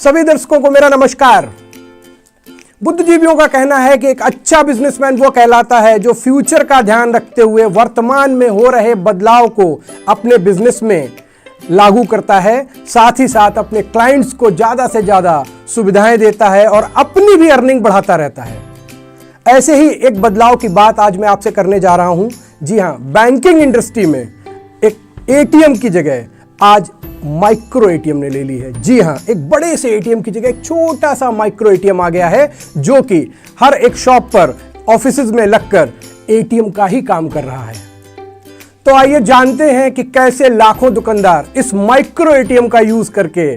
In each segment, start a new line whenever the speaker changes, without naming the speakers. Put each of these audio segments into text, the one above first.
सभी दर्शकों को मेरा नमस्कार। बुद्धिजीवियों का कहना है कि एक अच्छा बिजनेसमैन वो कहलाता है जो फ्यूचर का ध्यान रखते हुए वर्तमान में हो रहे बदलाव को अपने बिजनेस में लागू करता है, साथ ही साथ अपने क्लाइंट्स को ज्यादा से ज्यादा सुविधाएं देता है और अपनी भी अर्निंग बढ़ाता रहता है। ऐसे ही एक बदलाव की बात आज मैं आपसे करने जा रहा हूं। जी हां, बैंकिंग इंडस्ट्री में एक एटीएम की जगह आज माइक्रो एटीएम ने ले ली है। जी हां, एक बड़े से एटीएम की जगह एक छोटा सा माइक्रो एटीएम आ गया है जो कि हर एक शॉप पर ऑफिसेज में लगकर एटीएम का ही काम कर रहा है। तो आइए जानते हैं कि कैसे लाखों दुकानदार इस माइक्रो एटीएम का यूज करके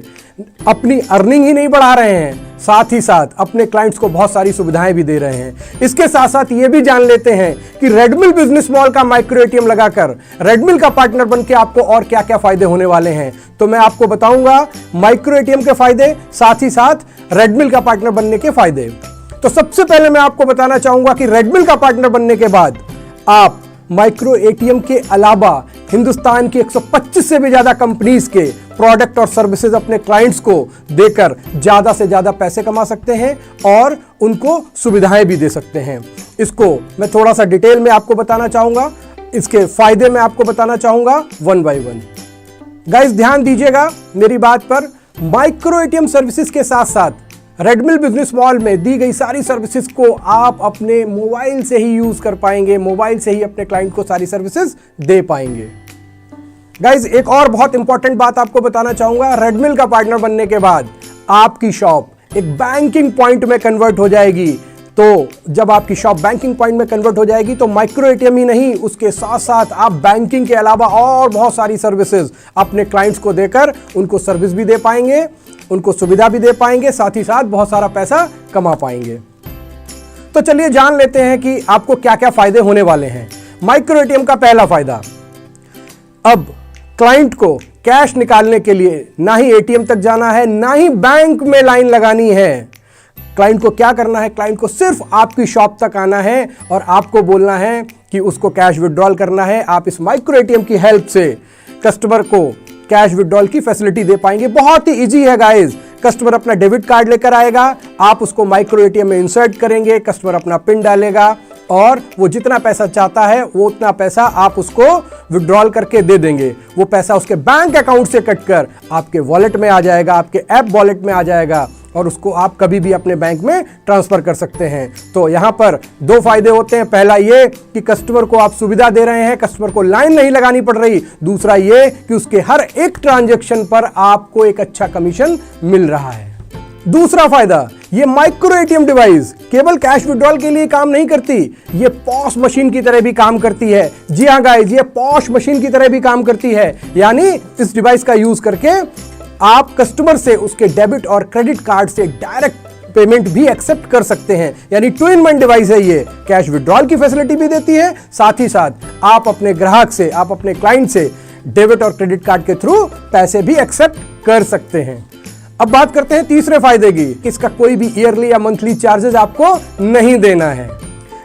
अपनी अर्निंग ही नहीं बढ़ा रहे हैं, साथ ही साथ अपने क्लाइंट्स को बहुत सारी सुविधाएं भी दे रहे हैं। इसके साथ साथ ये भी जान लेते हैं कि रेडमिल बिजनेस मॉल का माइक्रो एटीएम लगाकर रेडमिल का पार्टनर बनकर आपको और क्या क्या फायदे होने वाले हैं। तो मैं आपको बताऊंगा माइक्रो एटीएम के फायदे, साथ ही साथ रेडमिल का पार्टनर बनने के फायदे। तो सबसे पहले मैं आपको बताना चाहूंगा कि रेडमिल का पार्टनर बनने के बाद आप माइक्रो एटीएम के अलावा हिंदुस्तान की 125 से भी ज्यादा कंपनीज के प्रोडक्ट और सर्विसेज अपने क्लाइंट्स को देकर ज्यादा से ज्यादा पैसे कमा सकते हैं और उनको सुविधाएं भी दे सकते हैं। इसको मैं थोड़ा सा डिटेल में आपको बताना चाहूंगा, इसके फायदे मैं आपको बताना चाहूंगा वन बाय वन। गाइस ध्यान दीजिएगा मेरी बात पर। माइक्रो एटीएम सर्विसेज के साथ साथ रेडमिल बिजनेस मॉल में दी गई सारी सर्विसेज को आप अपने मोबाइल से ही यूज कर पाएंगे, मोबाइल से ही अपने क्लाइंट को सारी सर्विसेज दे पाएंगे। गाइज एक और बहुत इंपॉर्टेंट बात आपको बताना चाहूंगा, रेडमिल का पार्टनर बनने के बाद आपकी शॉप एक बैंकिंग पॉइंट में कन्वर्ट हो जाएगी। तो जब आपकी शॉप बैंकिंग पॉइंट में कन्वर्ट हो जाएगी तो माइक्रो एटीएम ही नहीं, उसके साथ साथ आप बैंकिंग के अलावा और बहुत सारी सर्विसेज अपने क्लाइंट्स को देकर उनको सर्विस भी दे पाएंगे, उनको सुविधा भी दे पाएंगे, साथ ही साथ बहुत सारा पैसा कमा पाएंगे। तो चलिए जान लेते हैं कि आपको क्या क्या फायदे होने वाले हैं। माइक्रो एटीएम का पहला फायदा, अब क्लाइंट को कैश निकालने के लिए ना ही एटीएम तक जाना है, ना ही बैंक में लाइन लगानी है। क्लाइंट को क्या करना है, क्लाइंट को सिर्फ आपकी शॉप तक आना है और आपको बोलना है कि उसको कैश विड्रॉल करना है। आप इस माइक्रो एटीएम की हेल्प से कस्टमर को कैश विड्रॉल की फैसिलिटी दे पाएंगे। बहुत ही इजी है गाइस। कस्टमर अपना डेबिट कार्ड लेकर आएगा, आप उसको माइक्रो एटीएम में इंसर्ट करेंगे, कस्टमर अपना पिन डालेगा और वो जितना पैसा चाहता है वो उतना पैसा आप उसको विड्रॉल करके दे देंगे। वो पैसा उसके बैंक अकाउंट से कटकर आपके वॉलेट में आ जाएगा, आपके ऐप वॉलेट में आ जाएगा और उसको आप कभी भी अपने बैंक में ट्रांसफर कर सकते हैं। तो यहां पर दो फायदे होते हैं। पहला ये कि कस्टमर को आप सुविधा दे रहे हैं, कस्टमर को लाइन नहीं लगानी पड़ रही। दूसरा ये कि उसके हर एक ट्रांजैक्शन पर आपको एक अच्छा कमीशन मिल रहा है। दूसरा फायदा, ये माइक्रो एटीएम डिवाइस केवल कैश विड्रॉल के लिए काम नहीं करती, ये पॉश मशीन की तरह भी काम करती है। जी हां गाइस, ये पॉश मशीन की तरह भी काम करती है। यानी इस डिवाइस का यूज करके आप कस्टमर से उसके डेबिट और क्रेडिट कार्ड से डायरेक्ट पेमेंट भी एक्सेप्ट कर सकते हैं। यानी टू इन वन डिवाइस है ये, कैश विड्रॉल की फैसिलिटी भी देती है, साथ ही साथ आप अपने ग्राहक से, आप अपने क्लाइंट से डेबिट और क्रेडिट कार्ड के थ्रू पैसे भी एक्सेप्ट कर सकते हैं। अब बात करते हैं तीसरे फायदे की, इसका कोई भी ईयरली या मंथली चार्जेस आपको नहीं देना है।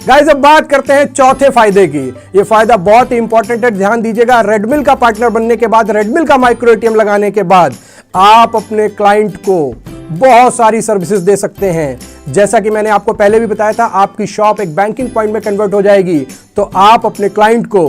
गाइस अब बात करते हैं चौथे फायदे की। ये फायदा बहुत ही इंपॉर्टेंट है, ध्यान दीजिएगा। रेडमिल का पार्टनर बनने के बाद, रेडमिल का माइक्रो एटीएम लगाने के बाद आप अपने क्लाइंट को बहुत सारी सर्विसेज दे सकते हैं। जैसा कि मैंने आपको पहले भी बताया था, आपकी शॉप एक बैंकिंग पॉइंट में कन्वर्ट हो जाएगी तो आप अपने क्लाइंट को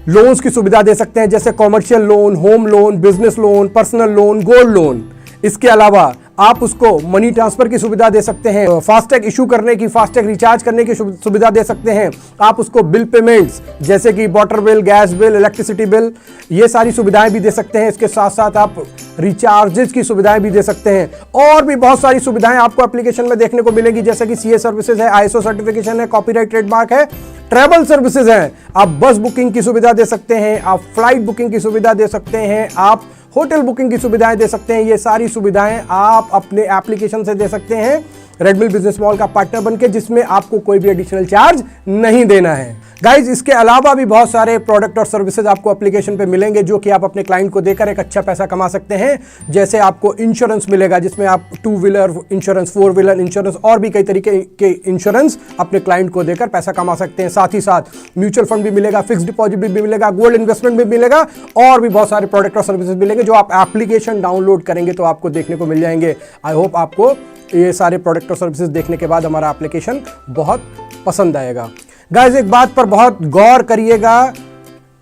लोन्स की सुविधा दे सकते हैं, जैसे commercial loan, home loan, business loan, personal loan, gold loan. इसके अलावा आप उसको मनी ट्रांसफर की सुविधा दे सकते हैं, फास्टैग इशू करने की, फास्टैग रिचार्ज करने की सुविधा दे सकते हैं। आप उसको बिल पेमेंट्स जैसे कि water bill, gas bill, electricity bill, ये सारी सुविधाएं भी दे सकते हैं। इसके साथ साथ आप रिचार्जेस की सुविधाएं भी दे सकते हैं और भी बहुत सारी सुविधाएं आपको एप्लीकेशन में देखने को मिलेगी, जैसे कि सीए सर्विसेज है, आईएसओ सर्टिफिकेशन है, कॉपीराइट ट्रेडमार्क है, ट्रैवल सर्विसेज है। आप बस बुकिंग की सुविधा दे सकते हैं, आप फ्लाइट बुकिंग की सुविधा दे सकते हैं, आप होटल बुकिंग की सुविधाएं दे सकते हैं। ये सारी सुविधाएं आप अपने एप्लीकेशन से दे सकते हैं रेडमिल बिजनेस मॉल का पार्टनर बनके, जिसमें आपको कोई भी एडिशनल चार्ज नहीं देना है। गाइज इसके अलावा भी बहुत सारे प्रोडक्ट और सर्विसेज आपको एप्लीकेशन पे मिलेंगे जो कि आप अपने क्लाइंट को देकर एक अच्छा पैसा कमा सकते हैं। जैसे आपको इंश्योरेंस मिलेगा जिसमें आप 2 व्हीलर इंश्योरेंस, 4 व्हीलर इंश्योरेंस और भी कई तरीके के इंश्योरेंस अपने क्लाइंट को देकर पैसा कमा सकते हैं। साथ ही साथ म्यूचुअल फंड भी मिलेगा, फिक्स डिपॉजिट भी मिलेगा, गोल्ड इन्वेस्टमेंट भी मिलेगा और भी बहुत सारे प्रोडक्ट और सर्विसेज मिलेंगे जो आप एप्लीकेशन डाउनलोड करेंगे तो आपको देखने को मिल जाएंगे। आई होप आपको ये सारे प्रोडक्ट और सर्विसेज देखने के बाद हमारा एप्लीकेशन बहुत पसंद आएगा। गाइस एक बात पर बहुत गौर करिएगा,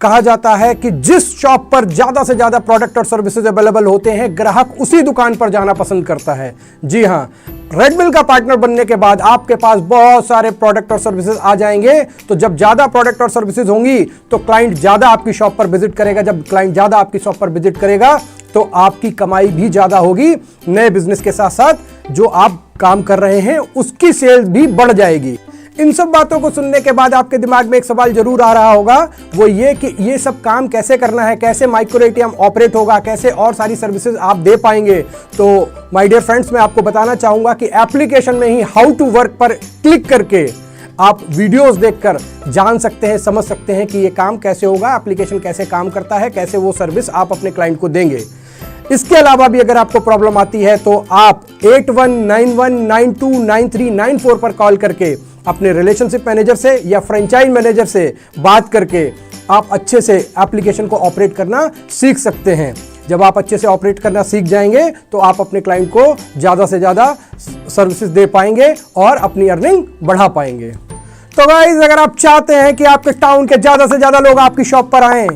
कहा जाता है कि जिस शॉप पर ज्यादा से ज्यादा प्रोडक्ट और सर्विसेज अवेलेबल होते हैं ग्राहक उसी दुकान पर जाना पसंद करता है। जी हां, रेडमिल का पार्टनर बनने के बाद आपके पास बहुत सारे प्रोडक्ट और सर्विसेज आ जाएंगे। तो जब ज्यादा प्रोडक्ट और सर्विसेज होंगी तो क्लाइंट ज्यादा आपकी शॉप पर विजिट करेगा। जब क्लाइंट ज्यादा आपकी शॉप पर विजिट करेगा तो आपकी कमाई भी ज्यादा होगी। नए बिजनेस के साथ साथ जो आप काम कर रहे हैं उसकी सेल्स भी बढ़ जाएगी। इन सब बातों को सुनने के बाद आपके दिमाग में एक सवाल जरूर आ रहा होगा, वो ये कि ये सब काम कैसे करना है, कैसे माइक्रो एटीएम ऑपरेट होगा, कैसे और सारी सर्विसेज आप दे पाएंगे। तो माय डियर फ्रेंड्स, मैं आपको बताना चाहूंगा कि एप्लीकेशन में ही हाउ टू वर्क पर क्लिक करके आप वीडियोस देखकर जान सकते हैं, समझ सकते हैं कि ये काम कैसे होगा, एप्लीकेशन कैसे काम करता है, कैसे वो सर्विस आप अपने क्लाइंट को देंगे। इसके अलावा भी अगर आपको प्रॉब्लम आती है तो आप 8191929394 पर कॉल करके अपने रिलेशनशिप मैनेजर से या फ्रेंचाइज मैनेजर से बात करके आप अच्छे से एप्लीकेशन को ऑपरेट करना सीख सकते हैं। जब आप अच्छे से ऑपरेट करना सीख जाएंगे तो आप अपने क्लाइंट को ज़्यादा से ज़्यादा सर्विसेज दे पाएंगे और अपनी अर्निंग बढ़ा पाएंगे। तो गाइस अगर आप चाहते हैं कि आपके टाउन के ज़्यादा से ज़्यादा लोग आपकी शॉप पर आएं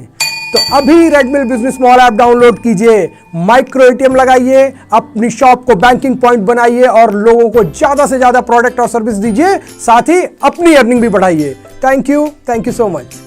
तो अभी रेडमिल बिजनेस मॉल ऐप डाउनलोड कीजिए, माइक्रो एटीएम लगाइए, अपनी शॉप को बैंकिंग पॉइंट बनाइए और लोगों को ज्यादा से ज्यादा प्रोडक्ट और सर्विस दीजिए, साथ ही अपनी अर्निंग भी बढ़ाइए। Thank you so much.